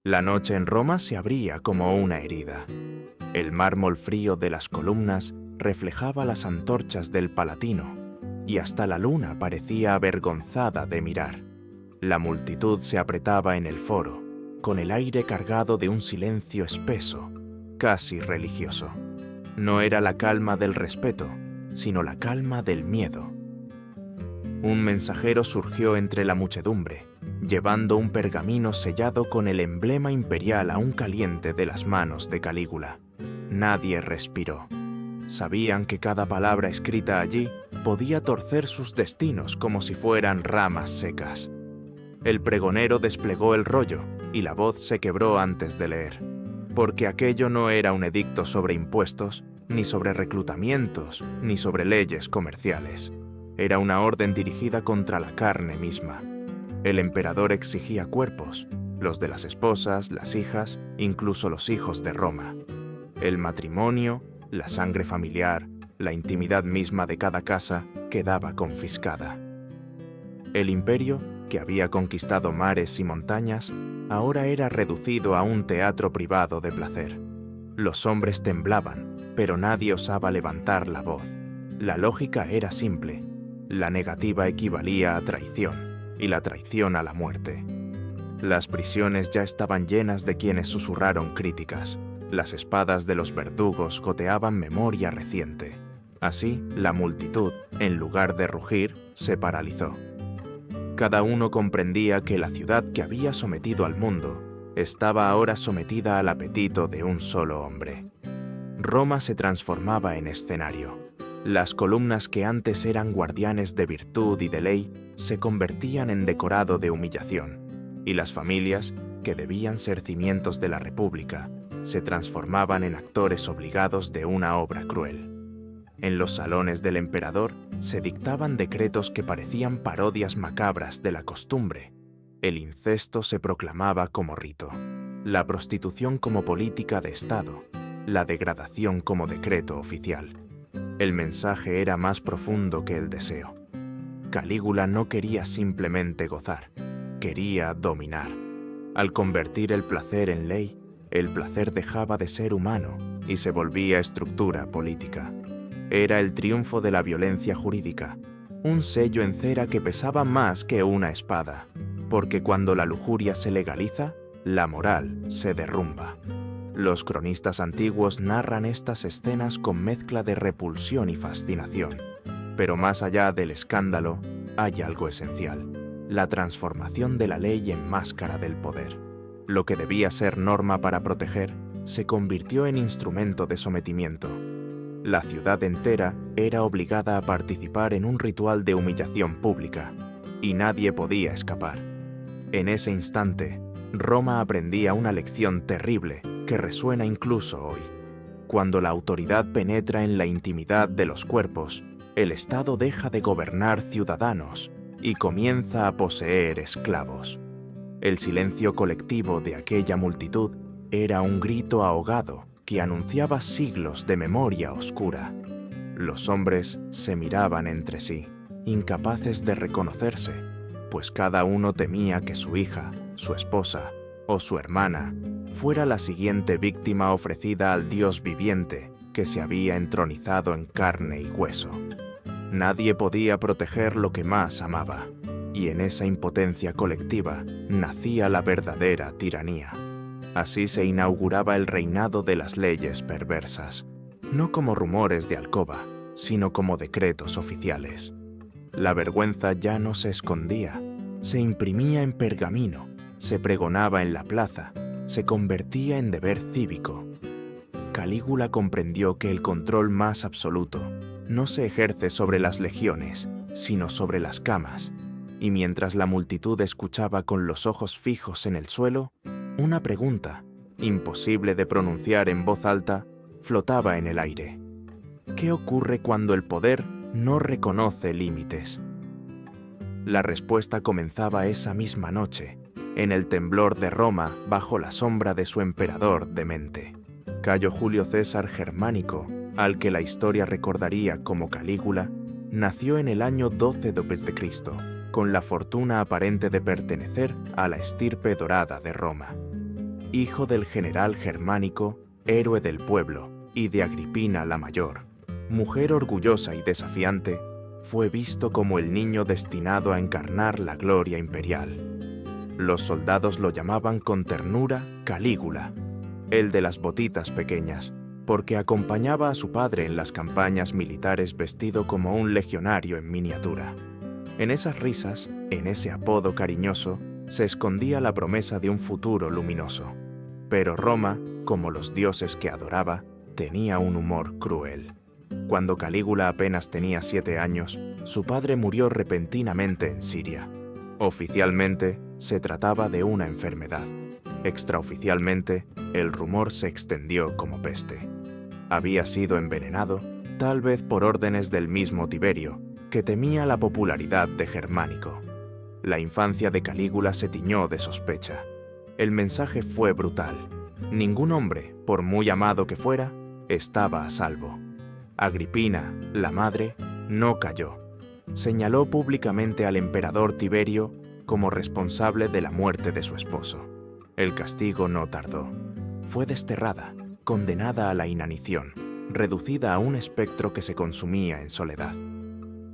La noche en Roma se abría como una herida. El mármol frío de las columnas reflejaba las antorchas del Palatino, y hasta la luna parecía avergonzada de mirar. La multitud se apretaba en el foro, con el aire cargado de un silencio espeso, casi religioso. No era la calma del respeto, sino la calma del miedo. Un mensajero surgió entre la muchedumbre, llevando un pergamino sellado con el emblema imperial aún caliente de las manos de Calígula. Nadie respiró. Sabían que cada palabra escrita allí podía torcer sus destinos como si fueran ramas secas. El pregonero desplegó el rollo y la voz se quebró antes de leer, porque aquello no era un edicto sobre impuestos, ni sobre reclutamientos, ni sobre leyes comerciales. Era una orden dirigida contra la carne misma. El emperador exigía cuerpos, los de las esposas, las hijas, incluso los hijos de Roma. El matrimonio, la sangre familiar, la intimidad misma de cada casa quedaba confiscada. El imperio, que había conquistado mares y montañas, ahora era reducido a un teatro privado de placer. Los hombres temblaban, pero nadie osaba levantar la voz. La lógica era simple. La negativa equivalía a traición, y la traición a la muerte. Las prisiones ya estaban llenas de quienes susurraron críticas. Las espadas de los verdugos goteaban memoria reciente. Así, la multitud, en lugar de rugir, se paralizó. Cada uno comprendía que la ciudad que había sometido al mundo estaba ahora sometida al apetito de un solo hombre. Roma se transformaba en escenario. Las columnas que antes eran guardianes de virtud y de ley se convertían en decorado de humillación, y las familias, que debían ser cimientos de la República, se transformaban en actores obligados de una obra cruel. En los salones del emperador se dictaban decretos que parecían parodias macabras de la costumbre. El incesto se proclamaba como rito, la prostitución como política de Estado, la degradación como decreto oficial. El mensaje era más profundo que el deseo. Calígula no quería simplemente gozar, quería dominar. Al convertir el placer en ley, el placer dejaba de ser humano y se volvía estructura política. Era el triunfo de la violencia jurídica, un sello en cera que pesaba más que una espada, porque cuando la lujuria se legaliza, la moral se derrumba. Los cronistas antiguos narran estas escenas con mezcla de repulsión y fascinación, pero más allá del escándalo, hay algo esencial: la transformación de la ley en máscara del poder. Lo que debía ser norma para proteger, se convirtió en instrumento de sometimiento. La ciudad entera era obligada a participar en un ritual de humillación pública, y nadie podía escapar. En ese instante, Roma aprendía una lección terrible que resuena incluso hoy. Cuando la autoridad penetra en la intimidad de los cuerpos, el Estado deja de gobernar ciudadanos y comienza a poseer esclavos. El silencio colectivo de aquella multitud era un grito ahogado que anunciaba siglos de memoria oscura. Los hombres se miraban entre sí, incapaces de reconocerse, pues cada uno temía que su hija, su esposa o su hermana fuera la siguiente víctima ofrecida al Dios viviente que se había entronizado en carne y hueso. Nadie podía proteger lo que más amaba, y en esa impotencia colectiva nacía la verdadera tiranía. Así se inauguraba el reinado de las leyes perversas, no como rumores de alcoba, sino como decretos oficiales. La vergüenza ya no se escondía, se imprimía en pergamino, se pregonaba en la plaza, se convertía en deber cívico. Calígula comprendió que el control más absoluto no se ejerce sobre las legiones, sino sobre las camas, y mientras la multitud escuchaba con los ojos fijos en el suelo, una pregunta, imposible de pronunciar en voz alta, flotaba en el aire. ¿Qué ocurre cuando el poder no reconoce límites? La respuesta comenzaba esa misma noche, en el temblor de Roma bajo la sombra de su emperador demente. Cayo Julio César Germánico, al que la historia recordaría como Calígula, nació en el año 12 d.C., con la fortuna aparente de pertenecer a la estirpe dorada de Roma. hijo del general germánico, héroe del pueblo, y de Agripina la Mayor, mujer orgullosa y desafiante, fue visto como el niño destinado a encarnar la gloria imperial. Los soldados lo llamaban con ternura Calígula, el de las botitas pequeñas, porque acompañaba a su padre en las campañas militares vestido como un legionario en miniatura. En esas risas, en ese apodo cariñoso, se escondía la promesa de un futuro luminoso. Pero Roma, como los dioses que adoraba, tenía un humor cruel. Cuando Calígula apenas tenía 7 años, su padre murió repentinamente en Siria. Oficialmente, se trataba de una enfermedad. Extraoficialmente, el rumor se extendió como peste. Había sido envenenado, tal vez por órdenes del mismo Tiberio, que temía la popularidad de Germánico. La infancia de Calígula se tiñó de sospecha. El mensaje fue brutal. Ningún hombre, por muy amado que fuera, estaba a salvo. Agripina, la madre, no cayó. Señaló públicamente al emperador Tiberio como responsable de la muerte de su esposo. El castigo no tardó. Fue desterrada, condenada a la inanición, reducida a un espectro que se consumía en soledad.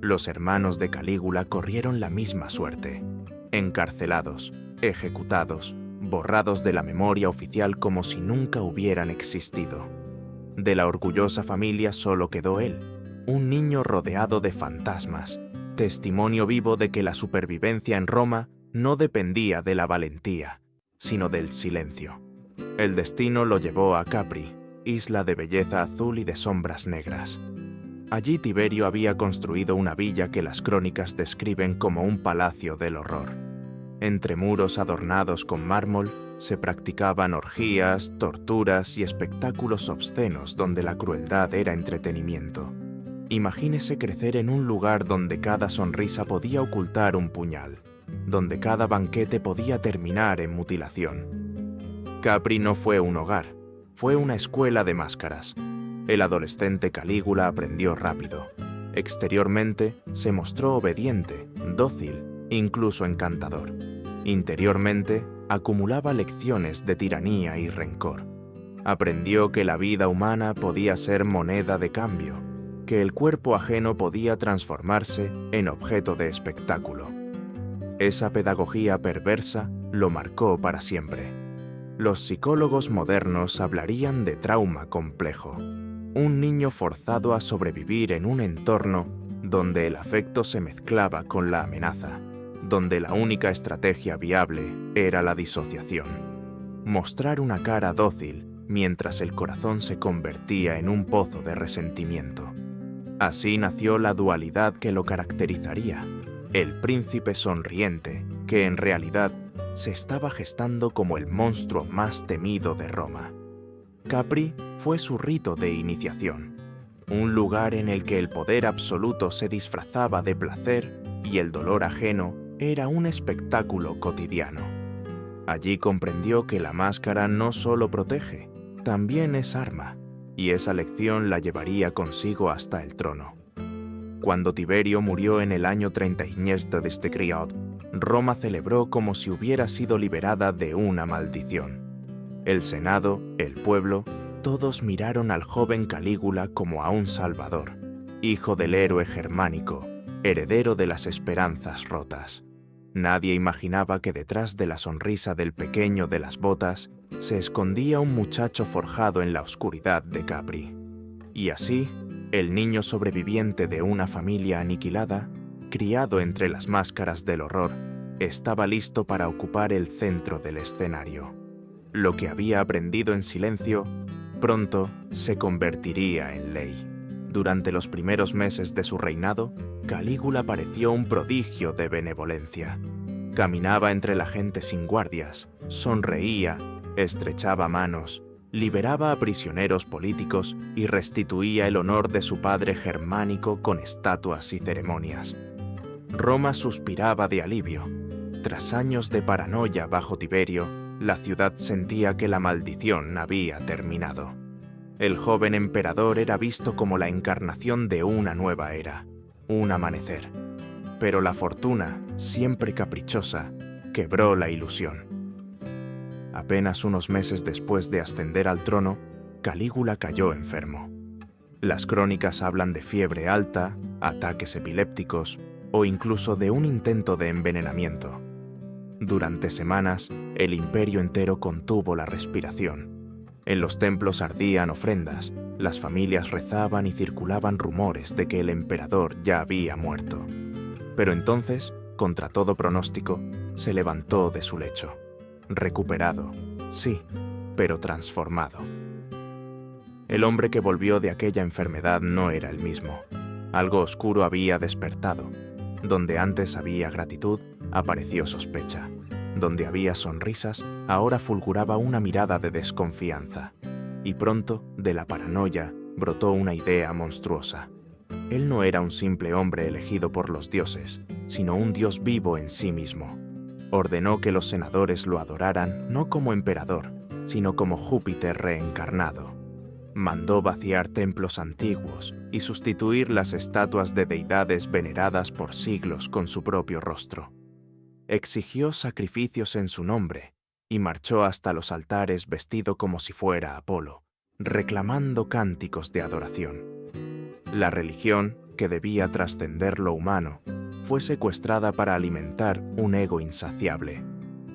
Los hermanos de Calígula corrieron la misma suerte. Encarcelados, ejecutados, borrados de la memoria oficial como si nunca hubieran existido. De la orgullosa familia solo quedó él, un niño rodeado de fantasmas, testimonio vivo de que la supervivencia en Roma no dependía de la valentía, sino del silencio. El destino lo llevó a Capri, isla de belleza azul y de sombras negras. Allí Tiberio había construido una villa que las crónicas describen como un palacio del horror. Entre muros adornados con mármol se practicaban orgías, torturas y espectáculos obscenos donde la crueldad era entretenimiento. Imagínese crecer en un lugar donde cada sonrisa podía ocultar un puñal, donde cada banquete podía terminar en mutilación. Capri no fue un hogar, fue una escuela de máscaras. El adolescente Calígula aprendió rápido. Exteriormente se mostró obediente, dócil, incluso encantador. Interiormente acumulaba lecciones de tiranía y rencor. Aprendió que la vida humana podía ser moneda de cambio, que el cuerpo ajeno podía transformarse en objeto de espectáculo. Esa pedagogía perversa lo marcó para siempre. Los psicólogos modernos hablarían de trauma complejo, un niño forzado a sobrevivir en un entorno donde el afecto se mezclaba con la amenaza, donde la única estrategia viable era la disociación. Mostrar una cara dócil mientras el corazón se convertía en un pozo de resentimiento. Así nació la dualidad que lo caracterizaría, el príncipe sonriente, que en realidad se estaba gestando como el monstruo más temido de Roma. Capri fue su rito de iniciación, un lugar en el que el poder absoluto se disfrazaba de placer y el dolor ajeno era un espectáculo cotidiano. Allí comprendió que la máscara no solo protege, también es arma, y esa lección la llevaría consigo hasta el trono. Cuando Tiberio murió en el año 30 de este criado, Roma celebró como si hubiera sido liberada de una maldición. El Senado, el pueblo, todos miraron al joven Calígula como a un salvador, hijo del héroe germánico, heredero de las esperanzas rotas. Nadie imaginaba que detrás de la sonrisa del pequeño de las botas se escondía un muchacho forjado en la oscuridad de Capri. Y así, el niño sobreviviente de una familia aniquilada, criado entre las máscaras del horror, estaba listo para ocupar el centro del escenario. Lo que había aprendido en silencio, pronto se convertiría en ley. Durante los primeros meses de su reinado, Calígula pareció un prodigio de benevolencia. Caminaba entre la gente sin guardias, sonreía, estrechaba manos, liberaba a prisioneros políticos y restituía el honor de su padre germánico con estatuas y ceremonias. Roma suspiraba de alivio. Tras años de paranoia bajo Tiberio, la ciudad sentía que la maldición había terminado. El joven emperador era visto como la encarnación de una nueva era, un amanecer. Pero la fortuna, siempre caprichosa, quebró la ilusión. Apenas unos meses después de ascender al trono, Calígula cayó enfermo. Las crónicas hablan de fiebre alta, ataques epilépticos o incluso de un intento de envenenamiento. Durante semanas, el imperio entero contuvo la respiración. En los templos ardían ofrendas, las familias rezaban y circulaban rumores de que el emperador ya había muerto. Pero entonces, contra todo pronóstico, se levantó de su lecho. Recuperado, sí, pero transformado. El hombre que volvió de aquella enfermedad no era el mismo. Algo oscuro había despertado. Donde antes había gratitud, apareció sospecha. Donde había sonrisas, ahora fulguraba una mirada de desconfianza. Y pronto, de la paranoia, brotó una idea monstruosa. Él no era un simple hombre elegido por los dioses, sino un dios vivo en sí mismo. Ordenó que los senadores lo adoraran no como emperador, sino como Júpiter reencarnado. Mandó vaciar templos antiguos y sustituir las estatuas de deidades veneradas por siglos con su propio rostro. Exigió sacrificios en su nombre y marchó hasta los altares vestido como si fuera Apolo, reclamando cánticos de adoración. La religión, que debía trascender lo humano, fue secuestrada para alimentar un ego insaciable.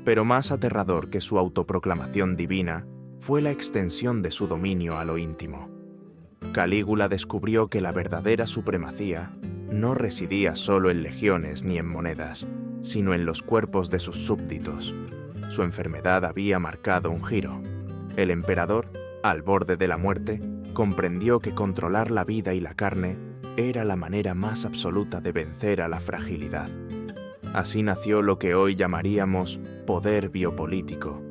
Pero más aterrador que su autoproclamación divina fue la extensión de su dominio a lo íntimo. Calígula descubrió que la verdadera supremacía no residía solo en legiones ni en monedas, sino en los cuerpos de sus súbditos. Su enfermedad había marcado un giro. El emperador, al borde de la muerte, comprendió que controlar la vida y la carne era la manera más absoluta de vencer a la fragilidad. Así nació lo que hoy llamaríamos poder biopolítico,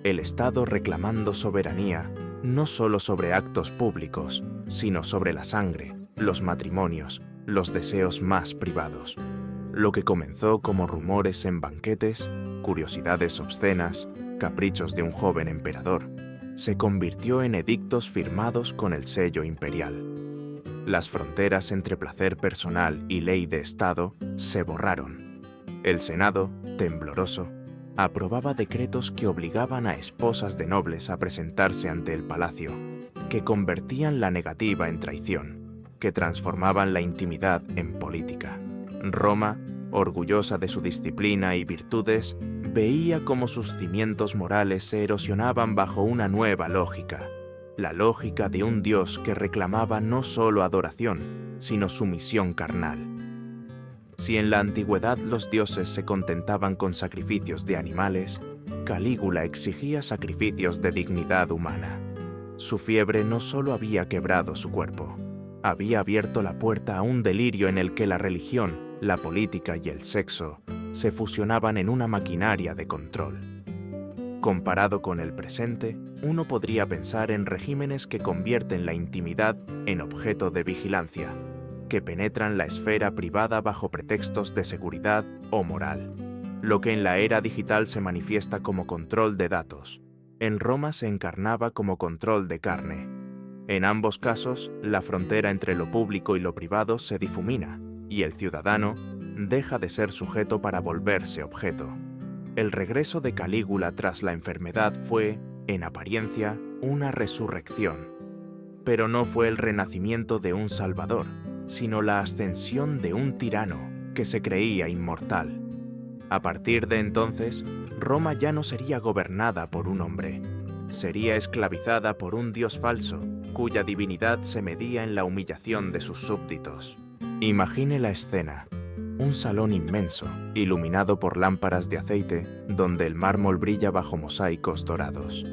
el Estado reclamando soberanía no solo sobre actos públicos, sino sobre la sangre, los matrimonios, los deseos más privados. Lo que comenzó como rumores en banquetes, curiosidades obscenas, caprichos de un joven emperador, se convirtió en edictos firmados con el sello imperial. Las fronteras entre placer personal y ley de Estado se borraron. El Senado, tembloroso, aprobaba decretos que obligaban a esposas de nobles a presentarse ante el palacio, que convertían la negativa en traición, que transformaban la intimidad en política. Roma, orgullosa de su disciplina y virtudes, veía cómo sus cimientos morales se erosionaban bajo una nueva lógica, la lógica de un dios que reclamaba no solo adoración, sino sumisión carnal. Si en la antigüedad los dioses se contentaban con sacrificios de animales, Calígula exigía sacrificios de dignidad humana. Su fiebre no solo había quebrado su cuerpo, había abierto la puerta a un delirio en el que la religión, la política y el sexo se fusionaban en una maquinaria de control. Comparado con el presente, uno podría pensar en regímenes que convierten la intimidad en objeto de vigilancia, que penetran la esfera privada bajo pretextos de seguridad o moral. Lo que en la era digital se manifiesta como control de datos, en Roma se encarnaba como control de carne. En ambos casos, la frontera entre lo público y lo privado se difumina, y el ciudadano deja de ser sujeto para volverse objeto. El regreso de Calígula tras la enfermedad fue, en apariencia, una resurrección. Pero no fue el renacimiento de un salvador, sino la ascensión de un tirano que se creía inmortal. A partir de entonces, Roma ya no sería gobernada por un hombre. Sería esclavizada por un dios falso, cuya divinidad se medía en la humillación de sus súbditos. Imagine la escena. Un salón inmenso, iluminado por lámparas de aceite, donde el mármol brilla bajo mosaicos dorados.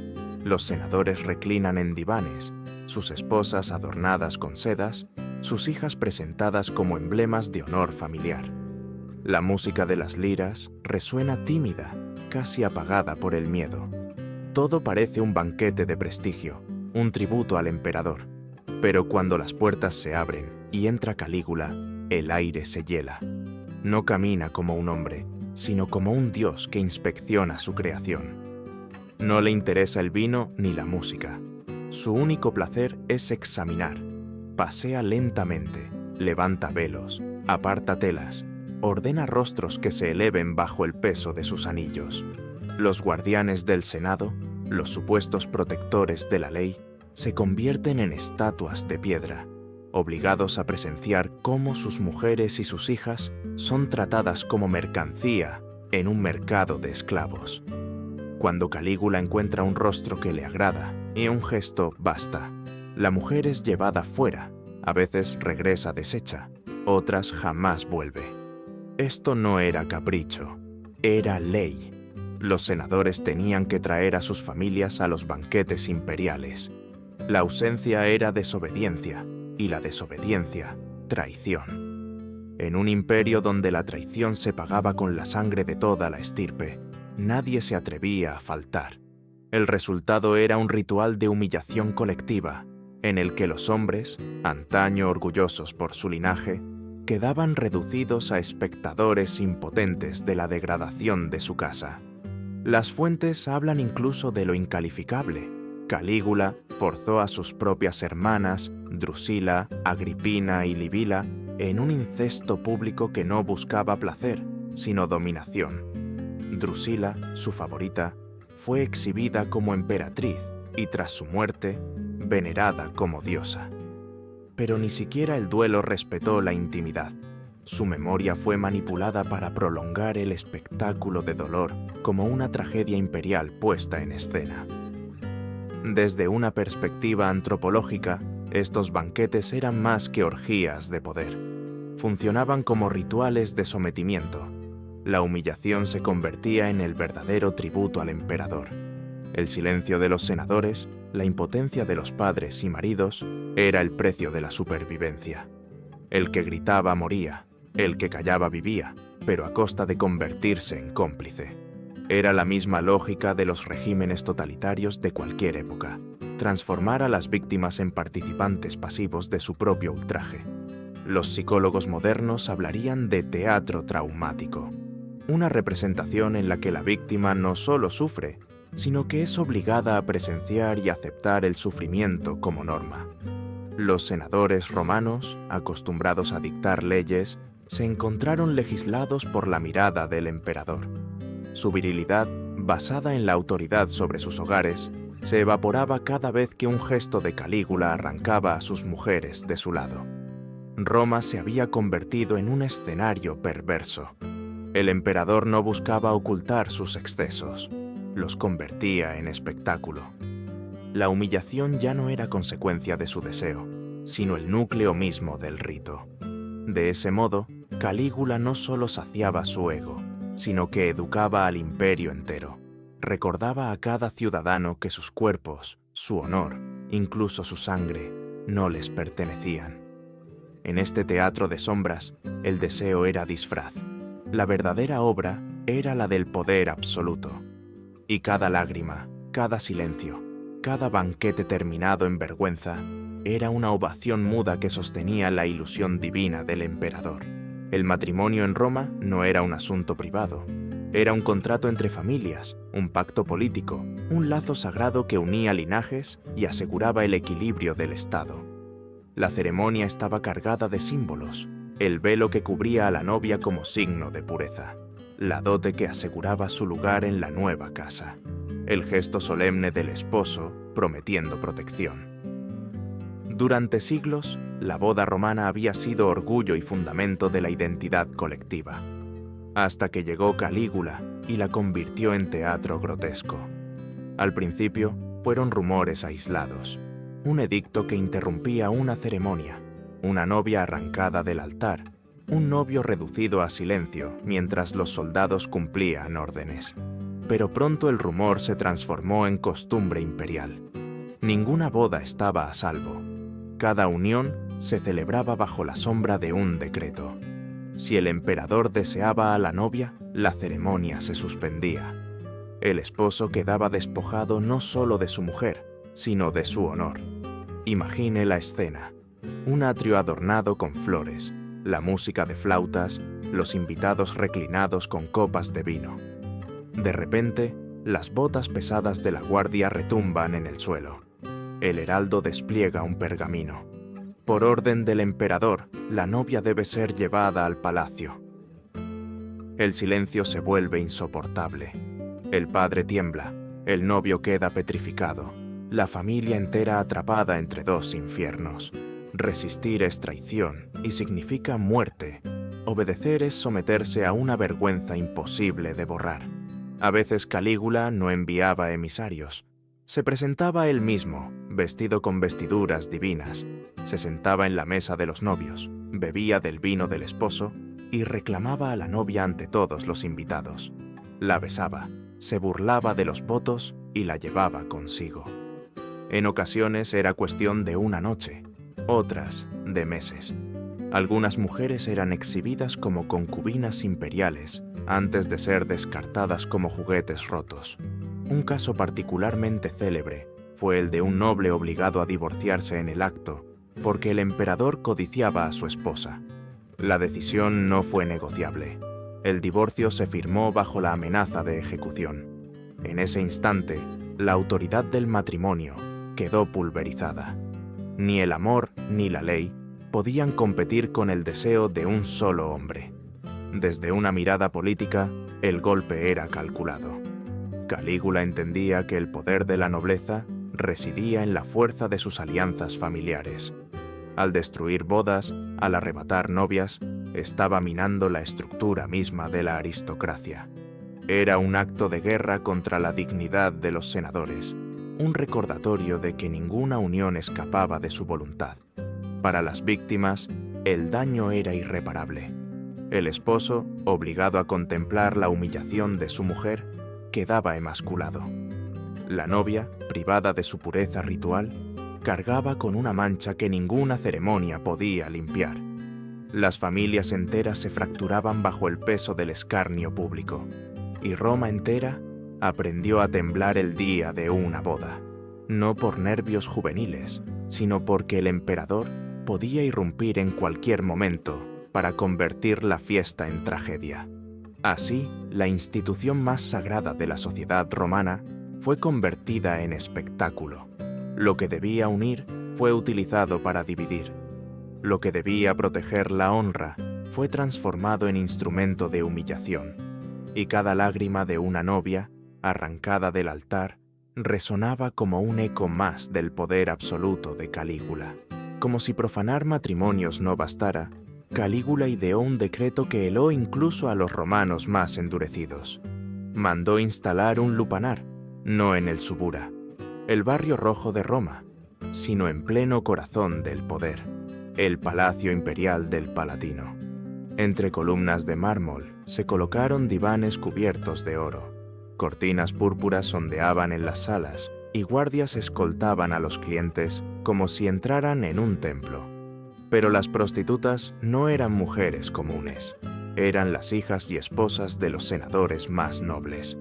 Los senadores reclinan en divanes, sus esposas adornadas con sedas, sus hijas presentadas como emblemas de honor familiar. La música de las liras resuena tímida, casi apagada por el miedo. Todo parece un banquete de prestigio, un tributo al emperador. Pero cuando las puertas se abren y entra Calígula, el aire se hiela. No camina como un hombre, sino como un dios que inspecciona su creación. No le interesa el vino ni la música. Su único placer es examinar. Pasea lentamente, levanta velos, aparta telas, ordena rostros que se eleven bajo el peso de sus anillos. Los guardianes del Senado Los supuestos protectores de la ley se convierten en estatuas de piedra, obligados a presenciar cómo sus mujeres y sus hijas son tratadas como mercancía en un mercado de esclavos. Cuando Calígula encuentra un rostro que le agrada y un gesto basta, la mujer es llevada fuera, a veces regresa deshecha, otras jamás vuelve. Esto no era capricho, era ley. Los senadores tenían que traer a sus familias a los banquetes imperiales. La ausencia era desobediencia y la desobediencia, traición. En un imperio donde la traición se pagaba con la sangre de toda la estirpe, nadie se atrevía a faltar. El resultado era un ritual de humillación colectiva, en el que los hombres, antaño orgullosos por su linaje, quedaban reducidos a espectadores impotentes de la degradación de su casa. Las fuentes hablan incluso de lo incalificable. Calígula forzó a sus propias hermanas, Drusila, Agripina y Libila, en un incesto público que no buscaba placer, sino dominación. Drusila, su favorita, fue exhibida como emperatriz y tras su muerte, venerada como diosa. Pero ni siquiera el duelo respetó la intimidad. Su memoria fue manipulada para prolongar el espectáculo de dolor como una tragedia imperial puesta en escena. Desde una perspectiva antropológica, estos banquetes eran más que orgías de poder. Funcionaban como rituales de sometimiento. La humillación se convertía en el verdadero tributo al emperador. El silencio de los senadores, la impotencia de los padres y maridos, era el precio de la supervivencia. El que gritaba moría, el que callaba vivía, pero a costa de convertirse en cómplice. Era la misma lógica de los regímenes totalitarios de cualquier época, transformar a las víctimas en participantes pasivos de su propio ultraje. Los psicólogos modernos hablarían de teatro traumático, una representación en la que la víctima no solo sufre, sino que es obligada a presenciar y aceptar el sufrimiento como norma. Los senadores romanos, acostumbrados a dictar leyes, se encontraron legislados por la mirada del emperador. Su virilidad, basada en la autoridad sobre sus hogares, se evaporaba cada vez que un gesto de Calígula arrancaba a sus mujeres de su lado. Roma se había convertido en un escenario perverso. El emperador no buscaba ocultar sus excesos, los convertía en espectáculo. La humillación ya no era consecuencia de su deseo, sino el núcleo mismo del rito. De ese modo, Calígula no solo saciaba su ego, sino que educaba al imperio entero. Recordaba a cada ciudadano que sus cuerpos, su honor, incluso su sangre, no les pertenecían. En este teatro de sombras, el deseo era disfraz. La verdadera obra era la del poder absoluto. Y cada lágrima, cada silencio, cada banquete terminado en vergüenza, era una ovación muda que sostenía la ilusión divina del emperador. El matrimonio en Roma no era un asunto privado. Era un contrato entre familias, un pacto político, un lazo sagrado que unía linajes y aseguraba el equilibrio del Estado. La ceremonia estaba cargada de símbolos, el velo que cubría a la novia como signo de pureza, la dote que aseguraba su lugar en la nueva casa, el gesto solemne del esposo prometiendo protección. Durante siglos, la boda romana había sido orgullo y fundamento de la identidad colectiva, hasta que llegó Calígula y la convirtió en teatro grotesco. Al principio, fueron rumores aislados, un edicto que interrumpía una ceremonia, una novia arrancada del altar, un novio reducido a silencio mientras los soldados cumplían órdenes. Pero pronto el rumor se transformó en costumbre imperial. Ninguna boda estaba a salvo. Cada unión se celebraba bajo la sombra de un decreto. Si el emperador deseaba a la novia, la ceremonia se suspendía. El esposo quedaba despojado no solo de su mujer, sino de su honor. Imagine la escena: un atrio adornado con flores, la música de flautas, los invitados reclinados con copas de vino. De repente, las botas pesadas de la guardia retumban en el suelo. El heraldo despliega un pergamino. Por orden del emperador, la novia debe ser llevada al palacio. El silencio se vuelve insoportable. El padre tiembla, El novio queda petrificado, la familia entera atrapada entre dos infiernos. Resistir es traición y significa muerte. Obedecer es someterse a una vergüenza imposible de borrar. A veces Calígula no enviaba emisarios. Se presentaba él mismo, vestido con vestiduras divinas. Se sentaba en la mesa de los novios, bebía del vino del esposo y reclamaba a la novia ante todos los invitados. La besaba, se burlaba de los votos y la llevaba consigo. En ocasiones era cuestión de una noche, otras de meses. Algunas mujeres eran exhibidas como concubinas imperiales antes de ser descartadas como juguetes rotos. Un caso particularmente célebre fue el de un noble obligado a divorciarse en el acto porque el emperador codiciaba a su esposa. La decisión no fue negociable. El divorcio se firmó bajo la amenaza de ejecución. En ese instante, la autoridad del matrimonio quedó pulverizada. Ni el amor ni la ley podían competir con el deseo de un solo hombre. Desde una mirada política, el golpe era calculado. Calígula entendía que el poder de la nobleza residía en la fuerza de sus alianzas familiares. Al destruir bodas, al arrebatar novias, estaba minando la estructura misma de la aristocracia. Era un acto de guerra contra la dignidad de los senadores, un recordatorio de que ninguna unión escapaba de su voluntad. Para las víctimas, el daño era irreparable. El esposo, obligado a contemplar la humillación de su mujer, quedaba emasculado. La novia, privada de su pureza ritual, cargaba con una mancha que ninguna ceremonia podía limpiar. Las familias enteras se fracturaban bajo el peso del escarnio público, y Roma entera aprendió a temblar el día de una boda, no por nervios juveniles, sino porque el emperador podía irrumpir en cualquier momento para convertir la fiesta en tragedia. Así, la institución más sagrada de la sociedad romana fue convertida en espectáculo. Lo que debía unir fue utilizado para dividir. Lo que debía proteger la honra fue transformado en instrumento de humillación. Y cada lágrima de una novia, arrancada del altar, resonaba como un eco más del poder absoluto de Calígula. Como si profanar matrimonios no bastara, Calígula ideó un decreto que heló incluso a los romanos más endurecidos. Mandó instalar un lupanar, no en el Subura, el barrio rojo de Roma, sino en pleno corazón del poder, el Palacio Imperial del Palatino. Entre columnas de mármol se colocaron divanes cubiertos de oro. Cortinas púrpuras ondeaban en las salas y guardias escoltaban a los clientes como si entraran en un templo. Pero las prostitutas no eran mujeres comunes, eran las hijas y esposas de los senadores más nobles.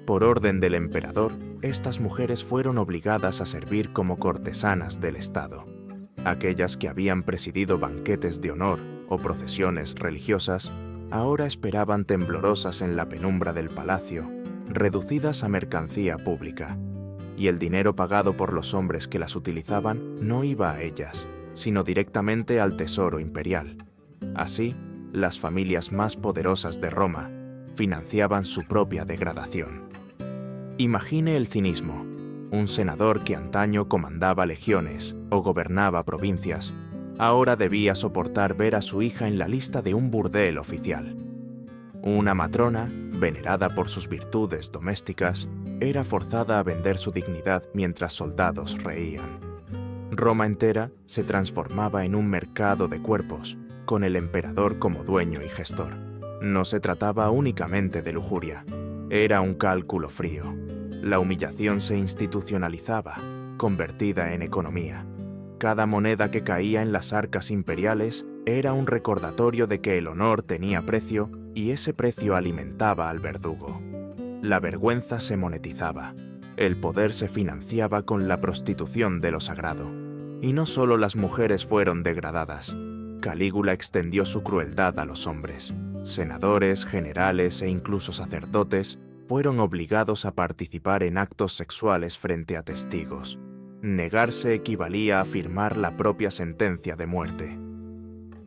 Por orden del emperador, estas mujeres fueron obligadas a servir como cortesanas del Estado. Aquellas que habían presidido banquetes de honor o procesiones religiosas, ahora esperaban temblorosas en la penumbra del palacio, reducidas a mercancía pública. Y el dinero pagado por los hombres que las utilizaban no iba a ellas, sino directamente al tesoro imperial. Así, las familias más poderosas de Roma financiaban su propia degradación. Imagine el cinismo. Un senador que antaño comandaba legiones o gobernaba provincias, ahora debía soportar ver a su hija en la lista de un burdel oficial. Una matrona, venerada por sus virtudes domésticas, era forzada a vender su dignidad mientras soldados reían. Roma entera se transformaba en un mercado de cuerpos, con el emperador como dueño y gestor. No se trataba únicamente de lujuria, era un cálculo frío. La humillación se institucionalizaba, convertida en economía. Cada moneda que caía en las arcas imperiales era un recordatorio de que el honor tenía precio y ese precio alimentaba al verdugo. La vergüenza se monetizaba. El poder se financiaba con la prostitución de lo sagrado. Y no solo las mujeres fueron degradadas. Calígula extendió su crueldad a los hombres. Senadores, generales e incluso sacerdotes fueron obligados a participar en actos sexuales frente a testigos. Negarse equivalía a firmar la propia sentencia de muerte.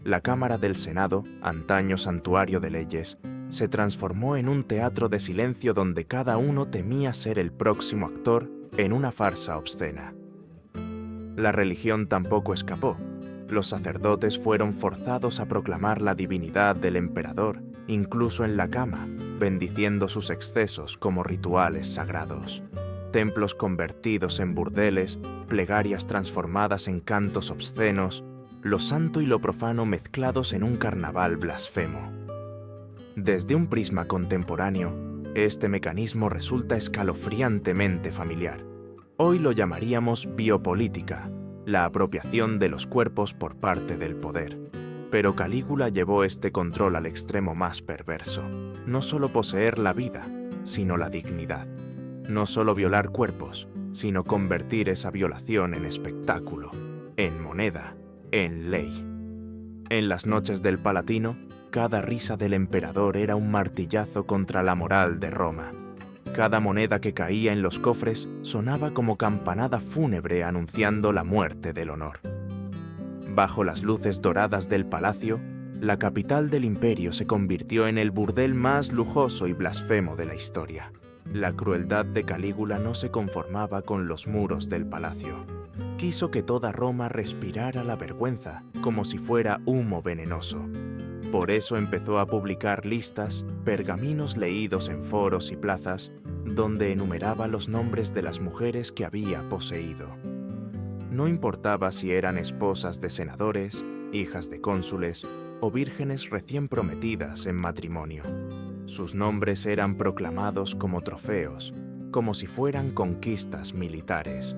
La Cámara del Senado, antaño santuario de leyes, se transformó en un teatro de silencio donde cada uno temía ser el próximo actor en una farsa obscena. La religión tampoco escapó. Los sacerdotes fueron forzados a proclamar la divinidad del emperador, incluso en la cama, bendiciendo sus excesos como rituales sagrados. Templos convertidos en burdeles, plegarias transformadas en cantos obscenos, lo santo y lo profano mezclados en un carnaval blasfemo. Desde un prisma contemporáneo, este mecanismo resulta escalofriantemente familiar. Hoy lo llamaríamos biopolítica, la apropiación de los cuerpos por parte del poder. Pero Calígula llevó este control al extremo más perverso. No solo poseer la vida, sino la dignidad. No solo violar cuerpos, sino convertir esa violación en espectáculo, en moneda, en ley. En las noches del Palatino, cada risa del emperador era un martillazo contra la moral de Roma. Cada moneda que caía en los cofres sonaba como campanada fúnebre anunciando la muerte del honor. Bajo las luces doradas del palacio, la capital del imperio se convirtió en el burdel más lujoso y blasfemo de la historia. La crueldad de Calígula no se conformaba con los muros del palacio. Quiso que toda Roma respirara la vergüenza como si fuera humo venenoso. Por eso empezó a publicar listas, pergaminos leídos en foros y plazas, donde enumeraba los nombres de las mujeres que había poseído. No importaba si eran esposas de senadores, hijas de cónsules o vírgenes recién prometidas en matrimonio. Sus nombres eran proclamados como trofeos, como si fueran conquistas militares.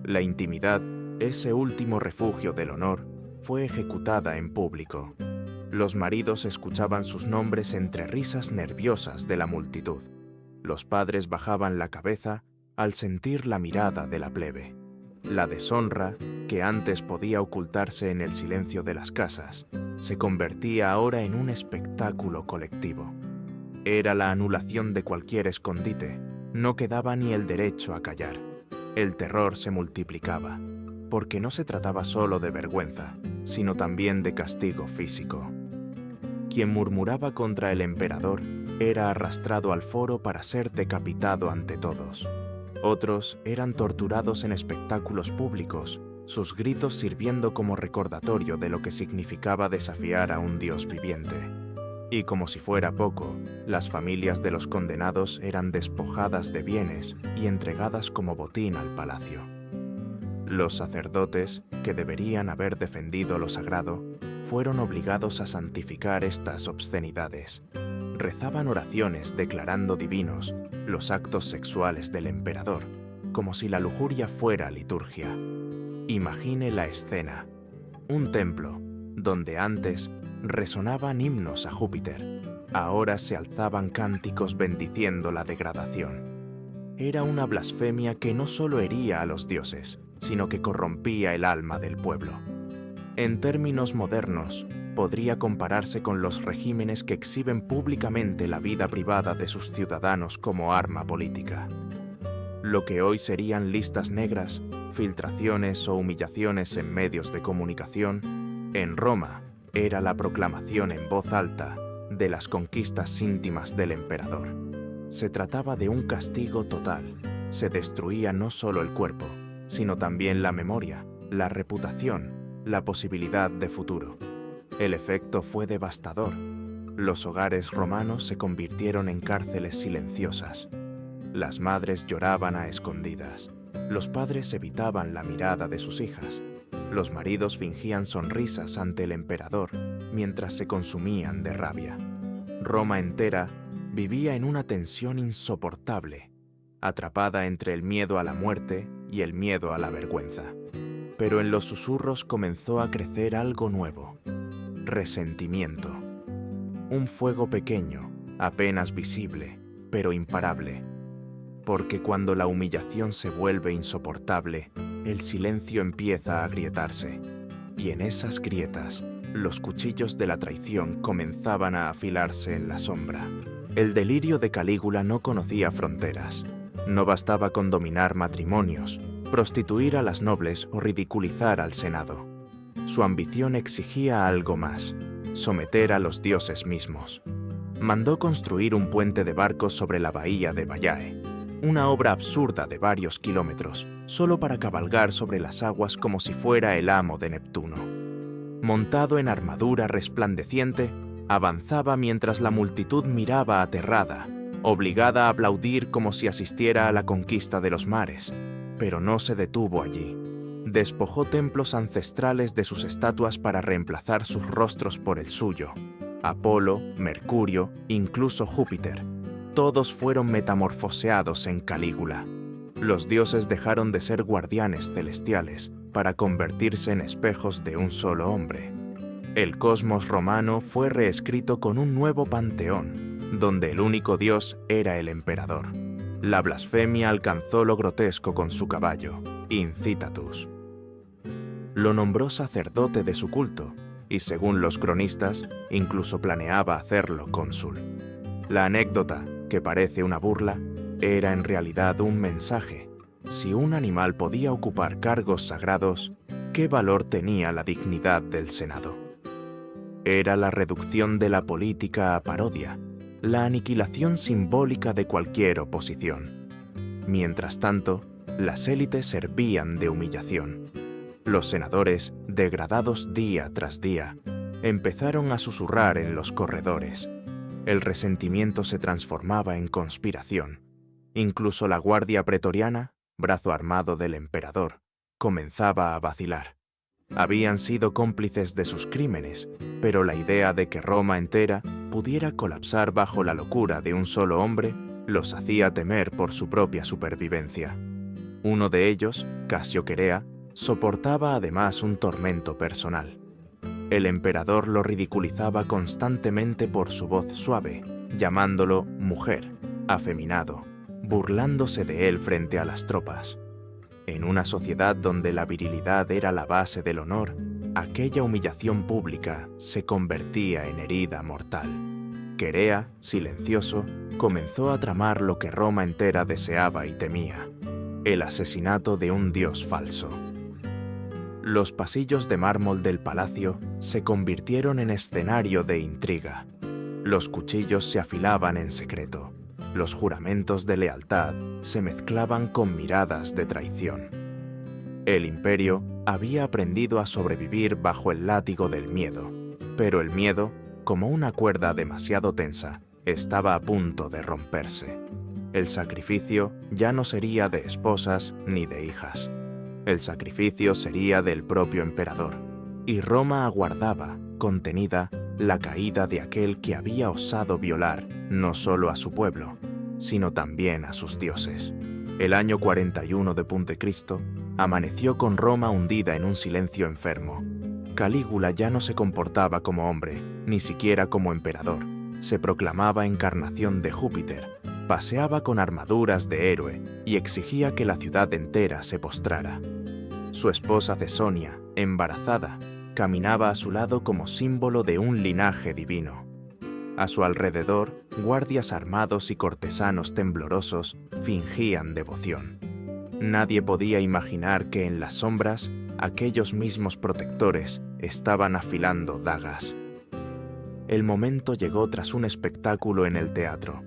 La intimidad, ese último refugio del honor, fue ejecutada en público. Los maridos escuchaban sus nombres entre risas nerviosas de la multitud. Los padres bajaban la cabeza al sentir la mirada de la plebe. La deshonra, que antes podía ocultarse en el silencio de las casas, se convertía ahora en un espectáculo colectivo. Era la anulación de cualquier escondite. No quedaba ni el derecho a callar. El terror se multiplicaba, porque no se trataba solo de vergüenza, sino también de castigo físico. Quien murmuraba contra el emperador era arrastrado al foro para ser decapitado ante todos. Otros eran torturados en espectáculos públicos, sus gritos sirviendo como recordatorio de lo que significaba desafiar a un dios viviente. Y como si fuera poco, las familias de los condenados eran despojadas de bienes y entregadas como botín al palacio. Los sacerdotes, que deberían haber defendido lo sagrado, fueron obligados a santificar estas obscenidades. Rezaban oraciones declarando divinos los actos sexuales del emperador, como si la lujuria fuera liturgia. Imagine la escena: un templo, donde antes resonaban himnos a Júpiter, ahora se alzaban cánticos bendiciendo la degradación. Era una blasfemia que no solo hería a los dioses, sino que corrompía el alma del pueblo. En términos modernos, podría compararse con los regímenes que exhiben públicamente la vida privada de sus ciudadanos como arma política. Lo que hoy serían listas negras, filtraciones o humillaciones en medios de comunicación, en Roma era la proclamación en voz alta de las conquistas íntimas del emperador. Se trataba de un castigo total. Se destruía no solo el cuerpo, sino también la memoria, la reputación, la posibilidad de futuro. El efecto fue devastador. Los hogares romanos se convirtieron en cárceles silenciosas. Las madres lloraban a escondidas. Los padres evitaban la mirada de sus hijas. Los maridos fingían sonrisas ante el emperador mientras se consumían de rabia. Roma entera vivía en una tensión insoportable, atrapada entre el miedo a la muerte y el miedo a la vergüenza. Pero en los susurros comenzó a crecer algo nuevo: resentimiento. Un fuego pequeño, apenas visible, pero imparable. Porque cuando la humillación se vuelve insoportable, el silencio empieza a agrietarse. Y en esas grietas, los cuchillos de la traición comenzaban a afilarse en la sombra. El delirio de Calígula no conocía fronteras. No bastaba con dominar matrimonios, prostituir a las nobles o ridiculizar al Senado. Su ambición exigía algo más: someter a los dioses mismos. mandó construir un puente de barcos sobre la bahía de Baiae, una obra absurda de varios kilómetros, solo para cabalgar sobre las aguas como si fuera el amo de Neptuno. Montado en armadura resplandeciente, avanzaba mientras la multitud miraba aterrada, obligada a aplaudir como si asistiera a la conquista de los mares, pero no se detuvo allí. Despojó templos ancestrales de sus estatuas para reemplazar sus rostros por el suyo. Apolo, Mercurio, incluso Júpiter, todos fueron metamorfoseados en Calígula. Los dioses dejaron de ser guardianes celestiales para convertirse en espejos de un solo hombre. El cosmos romano fue reescrito con un nuevo panteón, donde el único dios era el emperador. La blasfemia alcanzó lo grotesco con su caballo, Incitatus. Lo nombró sacerdote de su culto, y según los cronistas, incluso planeaba hacerlo cónsul. La anécdota, que parece una burla, era en realidad un mensaje. Si un animal podía ocupar cargos sagrados, ¿qué valor tenía la dignidad del Senado? Era la reducción de la política a parodia, la aniquilación simbólica de cualquier oposición. Mientras tanto, las élites servían de humillación. Los senadores, degradados día tras día, empezaron a susurrar en los corredores. El resentimiento se transformaba en conspiración. Incluso la guardia pretoriana, brazo armado del emperador, comenzaba a vacilar. Habían sido cómplices de sus crímenes, pero la idea de que Roma entera pudiera colapsar bajo la locura de un solo hombre los hacía temer por su propia supervivencia. Uno de ellos, Casio Querea, soportaba además un tormento personal. El emperador lo ridiculizaba constantemente por su voz suave, llamándolo mujer, afeminado, burlándose de él frente a las tropas. En una sociedad donde la virilidad era la base del honor, aquella humillación pública se convertía en herida mortal. Querea, silencioso, comenzó a tramar lo que Roma entera deseaba y temía: el asesinato de un dios falso. Los pasillos de mármol del palacio se convirtieron en escenario de intriga. Los cuchillos se afilaban en secreto. Los juramentos de lealtad se mezclaban con miradas de traición. El imperio había aprendido a sobrevivir bajo el látigo del miedo, pero el miedo, como una cuerda demasiado tensa, estaba a punto de romperse. El sacrificio ya no sería de esposas ni de hijas. El sacrificio sería del propio emperador, y Roma aguardaba, contenida, la caída de aquel que había osado violar no solo a su pueblo, sino también a sus dioses. El año 41 de Puntecristo amaneció con Roma hundida en un silencio enfermo. Calígula ya no se comportaba como hombre, ni siquiera como emperador. Se proclamaba encarnación de Júpiter, paseaba con armaduras de héroe y exigía que la ciudad entera se postrara. Su esposa Cesonia, embarazada, caminaba a su lado como símbolo de un linaje divino. A su alrededor, guardias armados y cortesanos temblorosos fingían devoción. Nadie podía imaginar que en las sombras, aquellos mismos protectores estaban afilando dagas. El momento llegó tras un espectáculo en el teatro.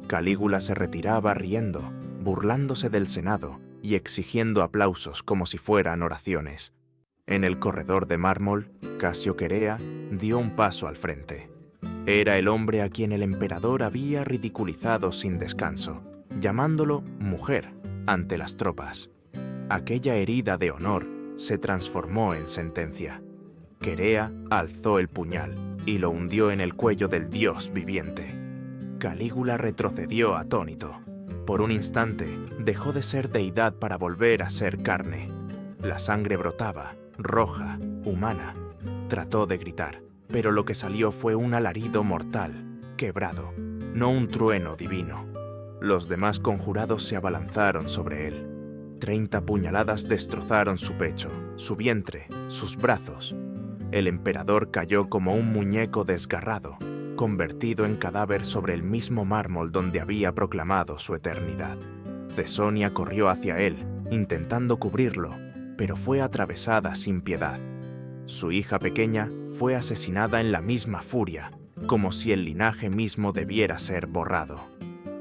Calígula se retiraba riendo, burlándose del Senado y exigiendo aplausos como si fueran oraciones. En el corredor de mármol, Casio Querea dio un paso al frente. Era el hombre a quien el emperador había ridiculizado sin descanso, llamándolo mujer ante las tropas. Aquella herida de honor se transformó en sentencia. Querea alzó el puñal y lo hundió en el cuello del dios viviente. Calígula retrocedió atónito. Por un instante, dejó de ser deidad para volver a ser carne. La sangre brotaba, roja, humana. Trató de gritar, pero lo que salió fue un alarido mortal, quebrado, no un trueno divino. Los demás conjurados se abalanzaron sobre él. 30 puñaladas destrozaron su pecho, su vientre, sus brazos. El emperador cayó como un muñeco desgarrado, convertido en cadáver sobre el mismo mármol donde había proclamado su eternidad. Cesonia corrió hacia él, intentando cubrirlo, pero fue atravesada sin piedad. Su hija pequeña fue asesinada en la misma furia, como si el linaje mismo debiera ser borrado.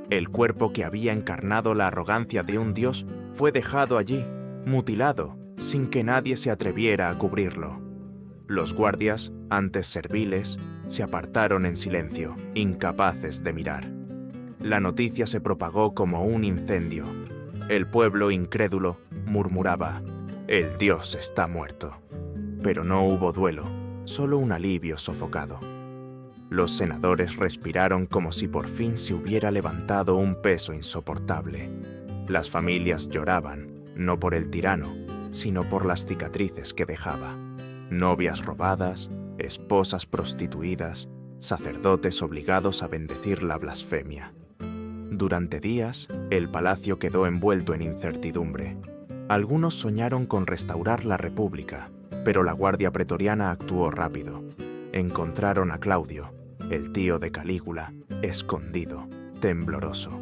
El cuerpo que había encarnado la arrogancia de un dios fue dejado allí, mutilado, sin que nadie se atreviera a cubrirlo. Los guardias, antes serviles, se apartaron en silencio, incapaces de mirar. La noticia se propagó como un incendio. El pueblo incrédulo murmuraba: «El dios está muerto». Pero no hubo duelo, solo un alivio sofocado. Los senadores respiraron como si por fin se hubiera levantado un peso insoportable. Las familias lloraban, no por el tirano, sino por las cicatrices que dejaba. Novias robadas, esposas prostituidas, sacerdotes obligados a bendecir la blasfemia. Durante días, el palacio quedó envuelto en incertidumbre. Algunos soñaron con restaurar la república, pero la guardia pretoriana actuó rápido. Encontraron a Claudio, el tío de Calígula, escondido, tembloroso.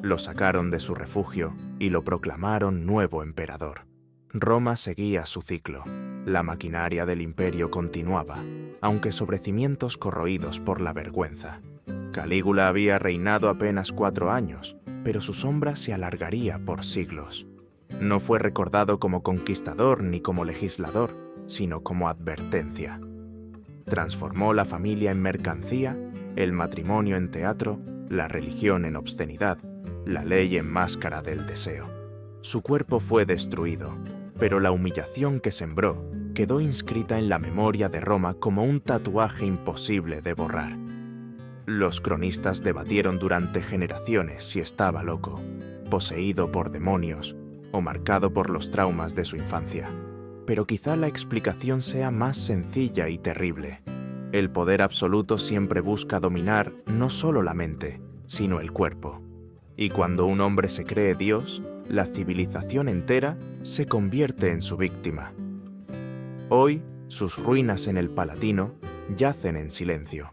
Lo sacaron de su refugio y lo proclamaron nuevo emperador. Roma seguía su ciclo. La maquinaria del imperio continuaba, aunque sobre cimientos corroídos por la vergüenza. Calígula había reinado apenas 4 años, pero su sombra se alargaría por siglos. No fue recordado como conquistador ni como legislador, sino como advertencia. Transformó la familia en mercancía, el matrimonio en teatro, la religión en obscenidad, la ley en máscara del deseo. Su cuerpo fue destruido, pero la humillación que sembró quedó inscrita en la memoria de Roma como un tatuaje imposible de borrar. Los cronistas debatieron durante generaciones si estaba loco, poseído por demonios o marcado por los traumas de su infancia. Pero quizá la explicación sea más sencilla y terrible. El poder absoluto siempre busca dominar no solo la mente, sino el cuerpo. Y cuando un hombre se cree Dios, la civilización entera se convierte en su víctima. Hoy, sus ruinas en el Palatino yacen en silencio,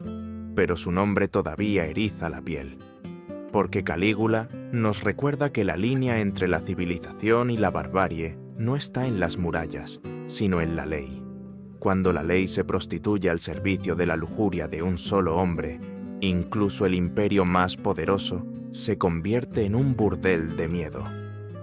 pero su nombre todavía eriza la piel. Porque Calígula nos recuerda que la línea entre la civilización y la barbarie no está en las murallas, sino en la ley. Cuando la ley se prostituye al servicio de la lujuria de un solo hombre, incluso el imperio más poderoso se convierte en un burdel de miedo.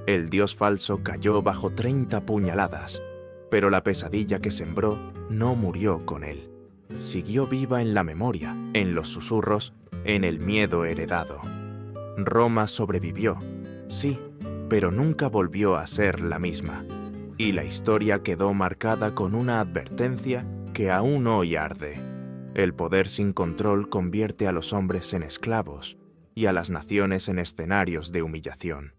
El dios falso cayó bajo 30 puñaladas, pero la pesadilla que sembró no murió con él. Siguió viva en la memoria, en los susurros, en el miedo heredado. Roma sobrevivió, sí, pero nunca volvió a ser la misma. Y la historia quedó marcada con una advertencia que aún hoy arde. El poder sin control convierte a los hombres en esclavos y a las naciones en escenarios de humillación.